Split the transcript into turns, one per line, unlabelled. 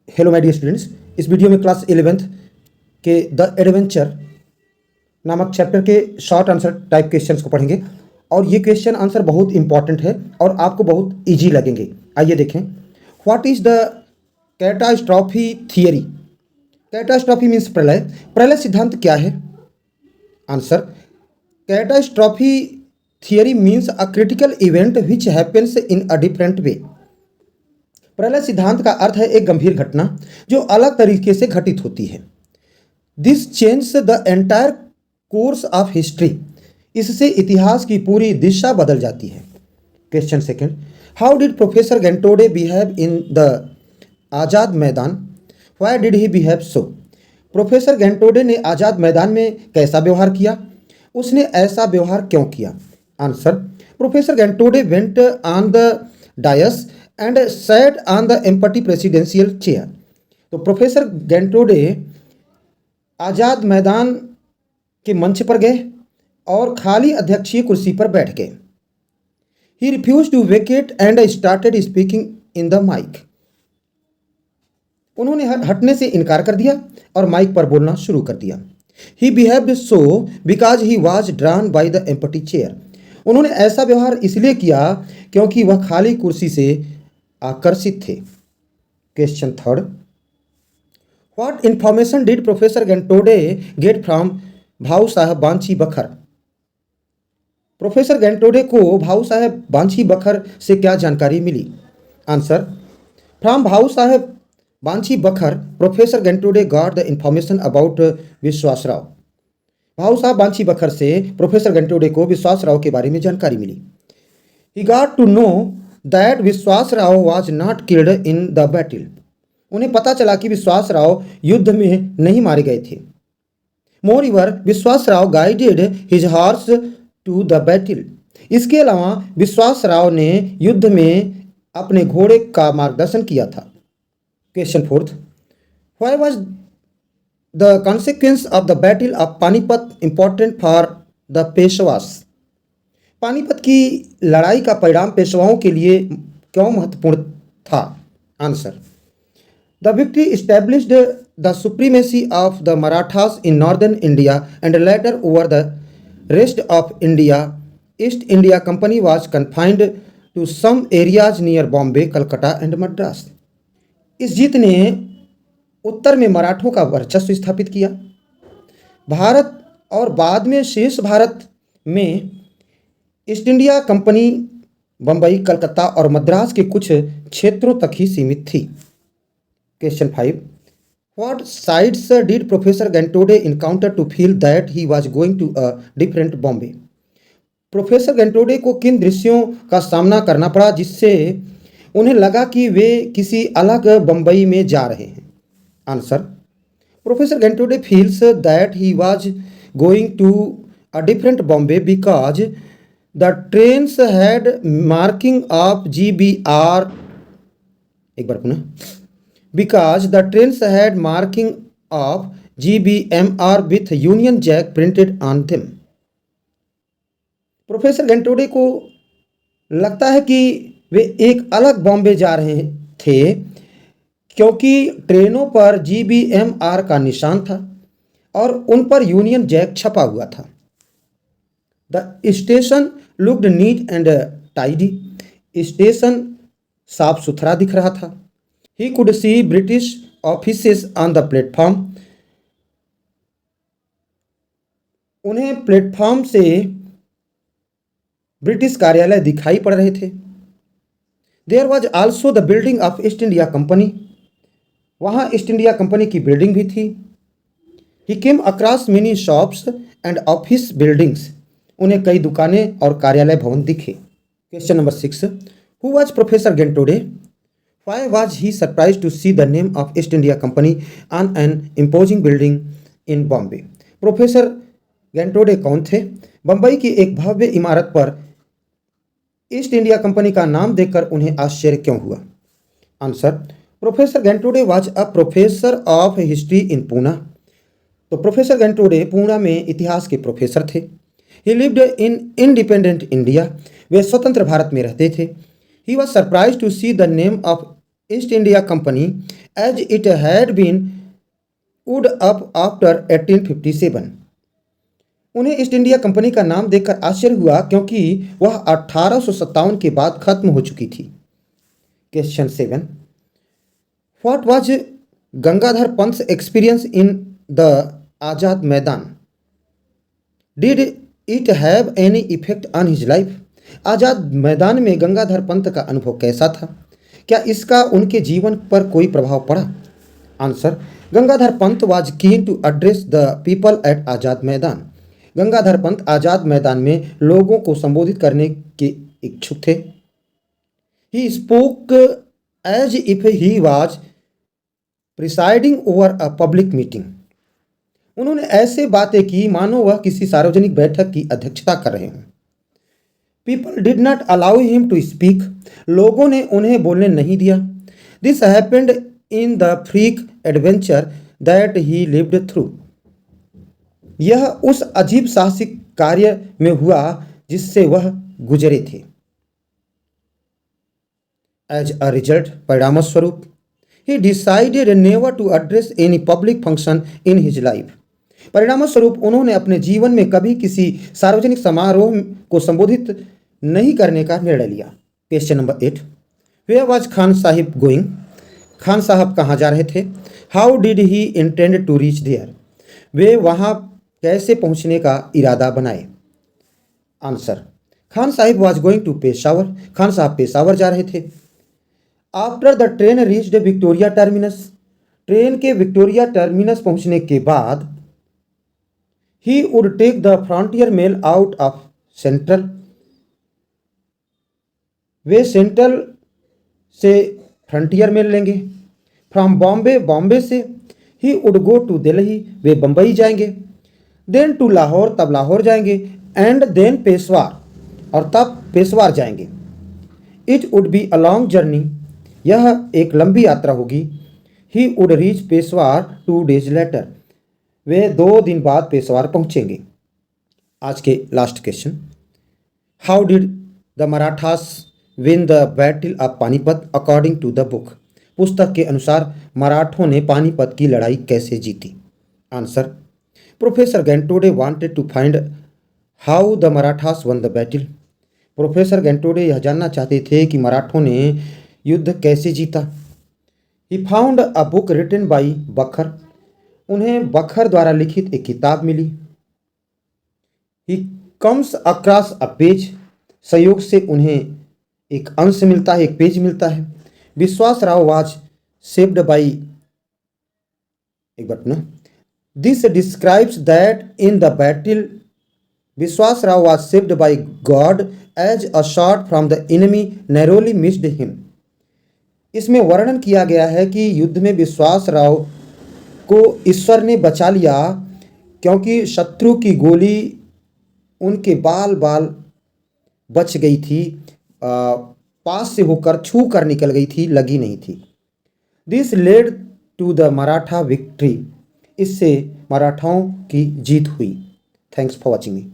Hello my dear students. इस video में class 11th के द एडवेंचर नामक चैप्टर के शॉर्ट आंसर टाइप क्वेश्चंस को पढ़ेंगे और ये क्वेश्चन आंसर बहुत इंपॉर्टेंट है और आपको बहुत इजी लगेंगे। आइए देखें। What is the catastrophe theory? Catastrophe means प्रलय। प्रलय सिद्धांत क्या है? Answer, catastrophe theory means a critical event which happens in a different way. प्रलय सिद्धांत का अर्थ है एक गंभीर घटना जो अलग तरीके से घटित होती है। This change the entire course of history. इससे इतिहास की पूरी दिशा बदल जाती है। Question second, how did professor Gaitonde behave in the Azad Maidan? Why did he behave so? Professor Gaitonde ने आज़ाद मैदान में कैसा व्यवहार किया? उसने ऐसा व्यवहार क्यों किया? Answer, professor Gaitonde went on the dais and sat on the empty presidential chair. तो प्रोफेसर गेंटोडे आज़ाद मैदान के मंच पर गए और खाली अध्यक्षीय कुर्सी पर बैठ गए। He refuse to vacate and started speaking in the mic. उन्होंने हटने से इनकार कर दिया और माइक पर बोलना शुरू कर दिया। He behaved so because he was drawn by the empty chair. उन्होंने ऐसा व्यवहार इसलिए किया क्योंकि वह खाली कुर्सी से आकर्षित थे। Question third, what information did professor Gaitonde get from Bhau Saheb Banchi Bakhar? Professor Gaitonde को भाऊ साहब बांची बखर से क्या जानकारी मिली? Answer, from Bhau Saheb Banchi Bakhar professor Gaitonde got the information about Vishwas Rao. भाऊ साहब बांची बखर से प्रोफेसर गेंटोडे को विश्वास राव के बारे में जानकारी मिली। He got to know that Vishwas Rao was not killed in the battle. उन्हें पता चला कि विश्वास राव युद्ध में नहीं मारे गए थे। Moreover Vishwas Rao guided his horse to the battle. इसके अलावा विश्वास राव ने युद्ध में अपने घोड़े का मार्गदर्शन किया था। Question fourth, why was the consequence of the battle of Panipat important for the Peshwas? Panipat की लड़ाई का परिणाम पेशवाओं के लिए क्यों महत्वपूर्ण था? Answer, the victory established the supremacy of the Marathas in northern India and later over the rest of India. East India Company was confined to some areas near Bombay, Calcutta and Madras. इस जीत ने उत्तर में मराठों का वर्चस्व स्थापित किया। भारत और बाद में शेष भारत में East India company Bombay, Calcutta और मद्रास के कुछ क्षेत्रों तक ही सीमित थी। Question 5, what sights did professor Gaitonde encounter to feel that he was going to a different Bombay? Professor Gaitonde को किन दृश्यों का सामना करना पड़ा जिससे उन्हें लगा कि वे किसी अलग बम्बई में जा रहे हैं? Answer, professor Gaitonde feels that he was going to a different Bombay because the trains had marking of GBR। एक बार पुनः, because the trains had marking of GBMR with Union Jack printed on them. Professor Gaitonde को लगता है कि वे एक अलग बॉम्बे जा रहे थे क्योंकि ट्रेनों पर GBMR का निशान था और उन पर यूनियन जैक छपा हुआ था। The station looked neat and tidy. Station साफ सुथरा दिख रहा था। He could see British offices on the platform. उन्हें प्लेटफॉर्म से ब्रिटिश कार्यालय दिखाई पड़ रहे थे। There was also the building of East India company. वहाँ ईस्ट इंडिया कंपनी की बिल्डिंग भी थी। He came across many shops and office buildings. उन्हें कई दुकानें और कार्यालय भवन दिखे। Question number 6, who was professor Gaitonde? Why was he surprise to see the name of East India company on an imposing building in Bombay? Professor Gaitonde कौन थे? बम्बई की एक भव्य इमारत पर ईस्ट इंडिया कंपनी का नाम देखकर उन्हें आश्चर्य क्यों हुआ? Answer, professor Gaitonde was a professor of history in Poona. तो प्रोफेसर गेंटोडे पूना में इतिहास के प्रोफेसर थे। He lived in independent India. वे स्वतंत्र भारत में रहते थे। He was surprise to see the name of East India company as it had been wound up after 1857। उन्हें ईस्ट इंडिया कंपनी का नाम देखकर आश्चर्य हुआ क्योंकि वह 1857 के बाद खत्म हो चुकी थी। Question 7, what was Gangadhar Pant's experience in the Azad Maidan? Did it have any effect on his life? Azad Maidan में गंगाधर पंत का अनुभव कैसा था? क्या इसका उनके जीवन पर कोई प्रभाव पड़ा? Answer, Gangadhar Pant was keen to address the people at Azad Maidan. Gangadhar Pant आज़ाद मैदान में लोगों को संबोधित करने के इच्छुक थे। He spoke as if he was presiding over a public meeting. उन्होंने ऐसे बातें की मानो वह किसी सार्वजनिक बैठक की अध्यक्षता कर रहे हों। People did not allow him to speak. लोगों ने उन्हें बोलने नहीं दिया। This happened in the freak adventure that he lived through. यह उस अजीब साहसिक कार्य में हुआ जिससे वह गुजरे थे। एज अ रिजल्ट, परिणामस्वरूप, he decided never to address any public function in his life। परिणामस्वरूप उन्होंने अपने जीवन में कभी किसी सार्वजनिक समारोह को संबोधित नहीं करने का निर्णय लिया। Question number 8, where was Khan Sahib going? Khan Sahab कहाँ जा रहे थे? How did he intend to reach there? वे वहाँ कैसे पहुँचने का इरादा बनाए? Answer, Khan Sahib was going to Peshawar. Khan Sahab Peshawar जा रहे थे। After the train reached Victoria Terminus. Train के विक्टोरिया टर्मिनस पहुंचने के बाद he would take the Frontier Mail out of Central. वे सेंट्रल से फ्रंटियर मेल लेंगे। फ्रॉम बॉम्बे, बॉम्बे से he would go to Delhi. वे बम्बई जाएंगे। देन टू लाहौर, तब लाहौर जाएंगे। एंड देन पेशवार, और तब पेशवार जाएंगे। It would be a long journey. यह एक लंबी यात्रा होगी। He would reach Peshawar 2 days later. वे 2 दिन बाद पेशवार पहुंचेंगे। आज के last question, how did the Marathas win the battle of Panipat according to the book? पुस्तक के अनुसार मराठों ने पानीपत की लड़ाई कैसे जीती? Answer, professor Gaitonde wanted to find how the Marathas won the battle. Professor Gaitonde यह जानना चाहते थे कि मराठों ने युद्ध कैसे जीता। He found a book written by Bakhar. उन्हें बखर द्वारा लिखित एक किताब मिली। He comes across a page. संयोग से उन्हें एक अंश मिलता है, एक पेज मिलता है। विश्वास राव वाज सेव्ड बाई, एक बार ना, this describes that in the battle Vishwas Rao was saved by God as a shot from the enemy narrowly missed him. इसमें वर्णन किया गया है कि युद्ध में विश्वास राव को ईश्वर ने बचा लिया क्योंकि शत्रु की गोली उनके बाल बाल बच गई थी, पास से होकर छू कर निकल गई थी, लगी नहीं थी। This led to the Maratha victory. इससे मराठाओं की जीत हुई। Thanks for watching me.